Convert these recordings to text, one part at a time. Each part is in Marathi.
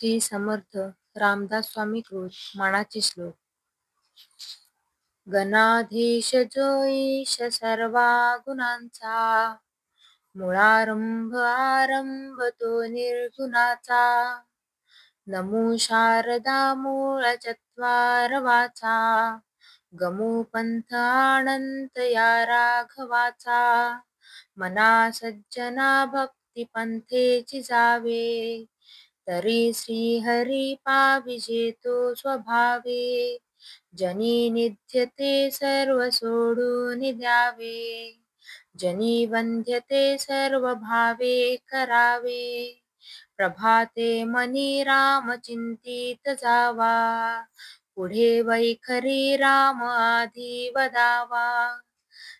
श्री समर्थ रामदास स्वामी कृत मानाचे श्लोक. गणाधीश जो ईश सर्वा गुणांचा, मुळारंभ आरंभ तो निर्गुणाचा. नमो शारदा मूळ चत्वारवाचा, गमो पंथ अनंत या राघवाचा. मना सज्जना भक्ती पंथेची जावे, तरी श्री हरी पाविजे तो स्वभावे. जनी निध्यते सर्व सोडून द्यावे, जनी वंद्यते सर्व भावे करावे. प्रभाते मनी राम चिंतित जावा, पुढे वैखरी राम आधी वदावा.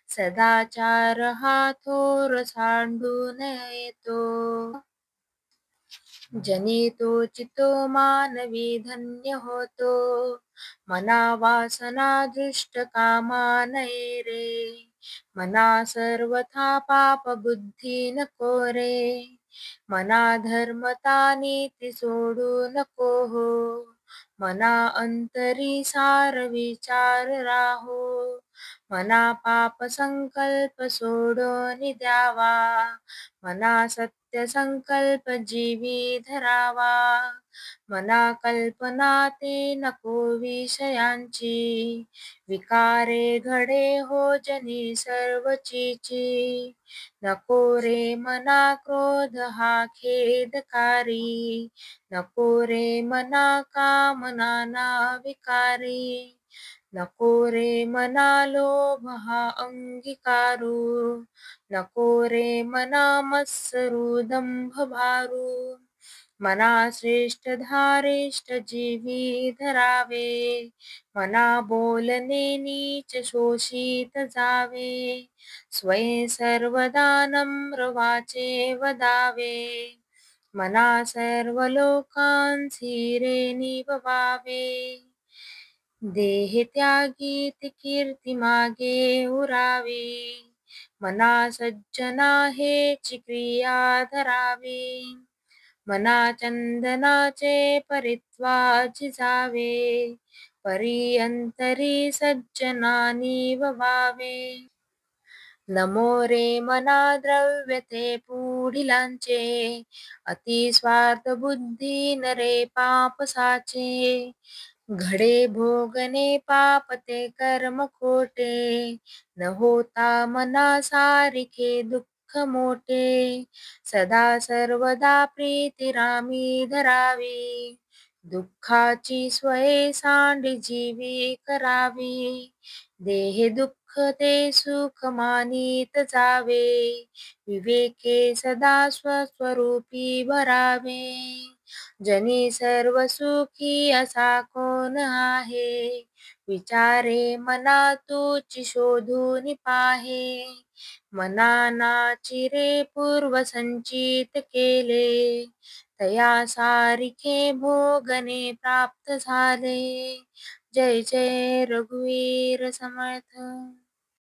सदाचार हा थोर सांडून येतो, जनी तो चितो मानवी धन्य होतो. मना वासना दृष्ट कामा नये रे, मना सर्वथा पाप बुद्धी नको रे. मना धर्मता नीती सोडू नको हो, मना अंतरी सार विचार राहो. मना पाप संकल्प सोडून द्यावा, मना सत्य संकल्प जीवी धरावा. मना कल्पना ते नको विषयांची, विकारे घडे हो जनी सर्वचीची. नको रे मना क्रोध हा खेदकारी, नको रे मना कामना ना विकारी. नको रे मना लोभ हा अंगीकारू, नको रे मना मत्सरू दंभ भारू. मना श्रेष्ठ धारिष्ठ जीवी धरावे, मना बोलणे नीच शोषित जावे. स्वयं सर्वदा नम्र वाचे वदावे, मना सर्व लोकांसी रे निभवावे. देह त्यागी कीर्ती मागे उरावी, मना सज्जना हेची क्रिया धरावी. मना चंदनाचे परित्वाची जावे, परी अंतरी सज्जना निभवावे. नमो रे मना द्रव्य ते पुढिलांचे, अति स्वार्थ बुद्धी नरे पाप साचे. घडे भोगणे पाप ते कर्म खोटे, न होता मना सारिखे दुःख मोठे. सदा सर्वदा प्रीती रामी धरावी, दुःखाची स्वये सांडी जीवी करावी. देह दुःख ते सुख मानित जावे, विवेके सदा स्वस्वरूपी भरावे. जनी सर्व सुखी असा कोण आहे, विचारे मना तूची शोधून पाहे. मना नाची रे पूर्व संचित केले, तया सारिखे भोगणे प्राप्त झाले. जय जय रघुवीर समर्थ.